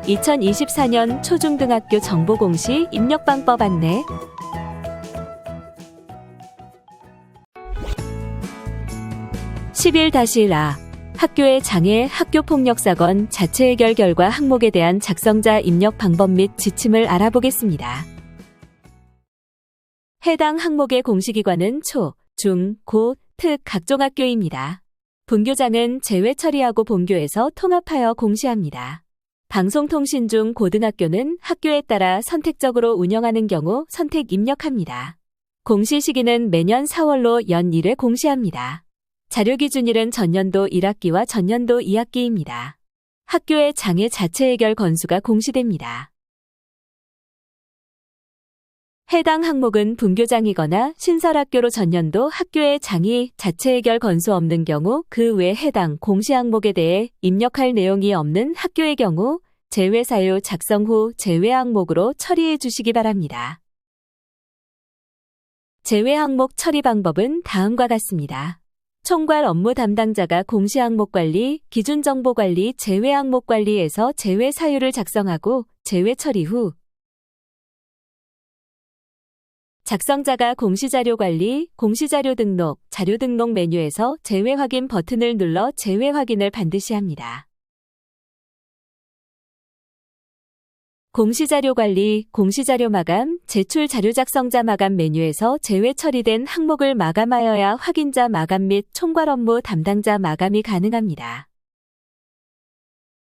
2024년 초중등학교 정보공시 입력방법 안내. (11-1) 학교의 장애 학교폭력 사건 자체 해결 결과 항목에 대한 작성자 입력 방법 및 지침을 알아보겠습니다. 해당 항목의 공시기관은 초, 중, 고, 특 각종 학교입니다. 분교장은 제외 처리하고 본교에서 통합하여 공시합니다. 방송통신 중 고등학교는 학교에 따라 선택적으로 운영하는 경우 선택 입력합니다. 공시 시기는 매년 4월로 연 1회 공시합니다. 자료기준일은 전년도 1학기와 전년도 2학기입니다. 학교의 장애 자체 해결 건수가 공시됩니다. 해당 항목은 분교장이거나 신설학교로 전년도 학교의 장애 자체 해결 건수 없는 경우 그 외 해당 공시 항목에 대해 입력할 내용이 없는 학교의 경우 제외 사유 작성 후 제외 항목으로 처리해 주시기 바랍니다. 제외 항목 처리 방법은 다음과 같습니다. 총괄 업무 담당자가 공시 항목 관리, 기준 정보 관리, 제외 항목 관리에서 제외 사유를 작성하고 제외 처리 후 작성자가 공시자료 관리, 공시자료 등록, 자료 등록 메뉴에서 제외 확인 버튼을 눌러 제외 확인을 반드시 합니다. 공시자료 관리, 공시자료 마감, 제출 자료 작성자 마감 메뉴에서 제외 처리된 항목을 마감하여야 확인자 마감 및 총괄 업무 담당자 마감이 가능합니다.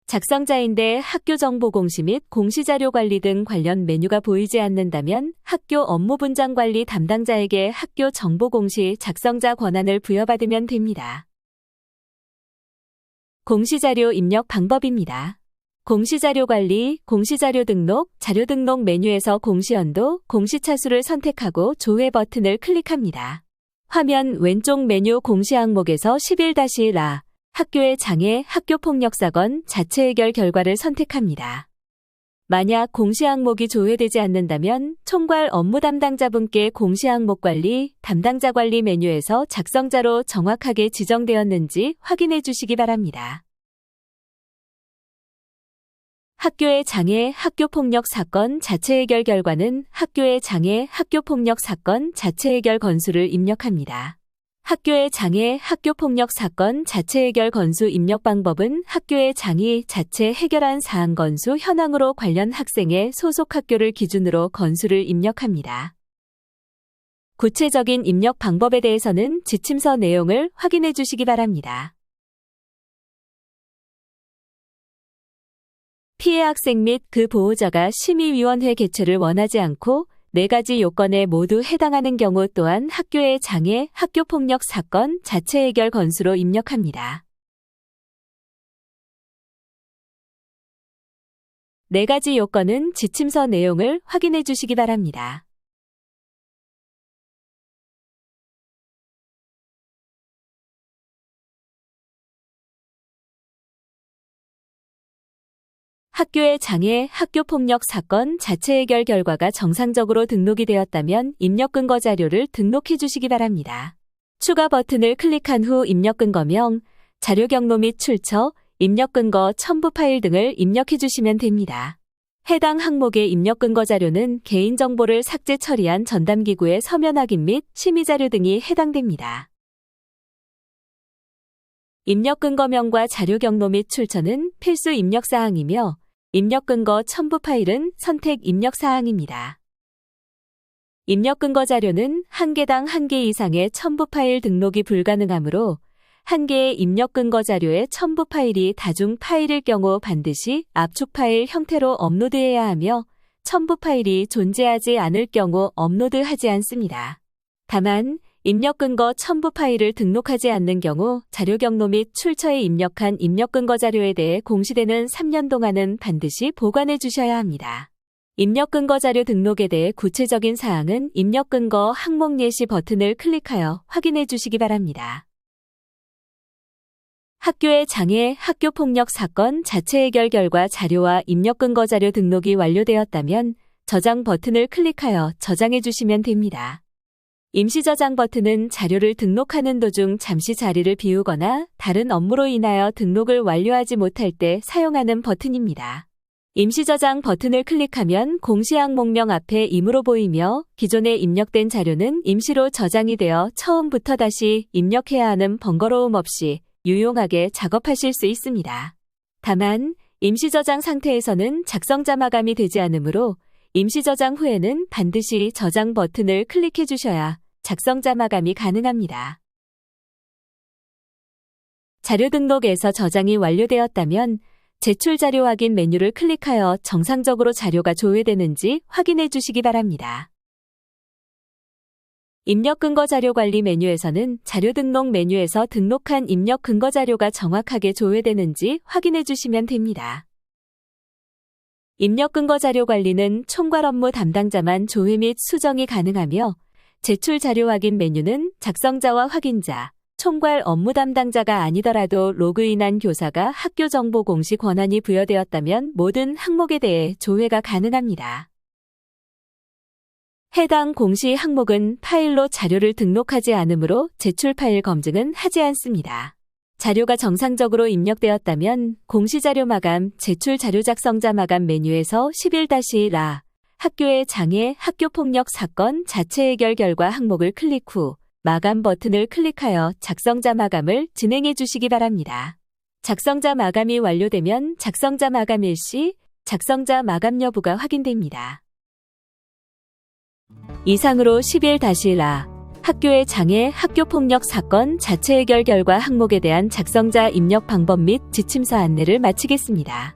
작성자인데 학교 정보 공시 및 공시자료 관리 등 관련 메뉴가 보이지 않는다면 학교 업무 분장 관리 담당자에게 학교 정보 공시 작성자 권한을 부여받으면 됩니다. 공시자료 입력 방법입니다. 공시자료 관리, 공시자료 등록, 자료 등록 메뉴에서 공시연도, 공시차수를 선택하고 조회 버튼을 클릭합니다. 화면 왼쪽 메뉴 공시 항목에서 11-1 학교의 장애 학교폭력 사건 자체 해결 결과를 선택합니다. 만약 공시 항목이 조회되지 않는다면 총괄 업무 담당자분께 공시 항목 관리, 담당자 관리 메뉴에서 작성자로 정확하게 지정되었는지 확인해 주시기 바랍니다. 학교의 장애 학교폭력 사건 자체 해결 결과는 학교의 장애 학교폭력 사건 자체 해결 건수를 입력합니다. 학교의 장애 학교폭력 사건 자체 해결 건수 입력 방법은 학교의 장애 자체 해결한 사안 건수 현황으로 관련 학생의 소속 학교를 기준으로 건수를 입력합니다. 구체적인 입력 방법에 대해서는 지침서 내용을 확인해 주시기 바랍니다. 피해 학생 및 그 보호자가 심의위원회 개최를 원하지 않고 4가지 요건에 모두 해당하는 경우 또한 학교의 장애 학교폭력 사건 자체 해결 건수로 입력합니다. 4가지 요건은 지침서 내용을 확인해 주시기 바랍니다. 학교의 장애 학교폭력 사건 자체 해결 결과가 정상적으로 등록이 되었다면 입력 근거 자료를 등록해 주시기 바랍니다. 추가 버튼을 클릭한 후 입력 근거명, 자료 경로 및 출처, 입력 근거 첨부 파일 등을 입력해 주시면 됩니다. 해당 항목의 입력 근거 자료는 개인정보를 삭제 처리한 전담기구의 서면 확인 및 심의 자료 등이 해당됩니다. 입력 근거명과 자료 경로 및 출처는 필수 입력 사항이며 입력 근거 첨부 파일은 선택 입력 사항입니다. 입력 근거 자료는 1개당 1개 이상의 첨부 파일 등록이 불가능하므로 1개의 입력 근거 자료의 첨부 파일이 다중 파일일 경우 반드시 압축 파일 형태로 업로드해야 하며 첨부 파일이 존재하지 않을 경우 업로드하지 않습니다. 다만 입력 근거 첨부 파일을 등록하지 않는 경우 자료 경로 및 출처에 입력한 입력 근거 자료에 대해 공시되는 3년 동안은 반드시 보관해 주셔야 합니다. 입력 근거 자료 등록에 대해 구체적인 사항은 입력 근거 항목 예시 버튼을 클릭하여 확인해 주시기 바랍니다. 학교의 장애 학교폭력 사건 자체 해결 결과 자료와 입력 근거 자료 등록이 완료되었다면 저장 버튼을 클릭하여 저장해 주시면 됩니다. 임시 저장 버튼은 자료를 등록하는 도중 잠시 자리를 비우거나 다른 업무로 인하여 등록을 완료하지 못할 때 사용하는 버튼입니다. 임시저장 버튼을 클릭하면 공시 항목명 앞에 임으로 보이며 기존에 입력된 자료는 임시로 저장이 되어 처음부터 다시 입력해야 하는 번거로움 없이 유용하게 작업하실 수 있습니다. 다만 임시저장 상태에서는 작성자 마감이 되지 않으므로 임시저장 후에는 반드시 저장 버튼을 클릭해 주셔야 작성자 마감이 가능합니다. 자료 등록에서 저장이 완료되었다면 제출 자료 확인 메뉴를 클릭하여 정상적으로 자료가 조회되는지 확인해 주시기 바랍니다. 입력 근거 자료 관리 메뉴에서는 자료 등록 메뉴에서 등록한 입력 근거 자료가 정확하게 조회되는지 확인해 주시면 됩니다. 입력 근거 자료 관리는 총괄 업무 담당자만 조회 및 수정이 가능하며 제출 자료 확인 메뉴는 작성자와 확인자, 총괄 업무 담당자가 아니더라도 로그인한 교사가 학교 정보 공시 권한이 부여되었다면 모든 항목에 대해 조회가 가능합니다. 해당 공시 항목은 파일로 자료를 등록하지 않으므로 제출 파일 검증은 하지 않습니다. 자료가 정상적으로 입력되었다면 공시자료 마감, 제출 자료 작성자 마감 메뉴에서 11-라 학교의 장애, 학교폭력 사건 자체 해결 결과 항목을 클릭 후 마감 버튼을 클릭하여 작성자 마감을 진행해 주시기 바랍니다. 작성자 마감이 완료되면 작성자 마감 일시, 작성자 마감 여부가 확인됩니다. 이상으로 11-라 학교의 장애, 학교폭력 사건 자체 해결 결과 항목에 대한 작성자 입력 방법 및 지침서 안내를 마치겠습니다.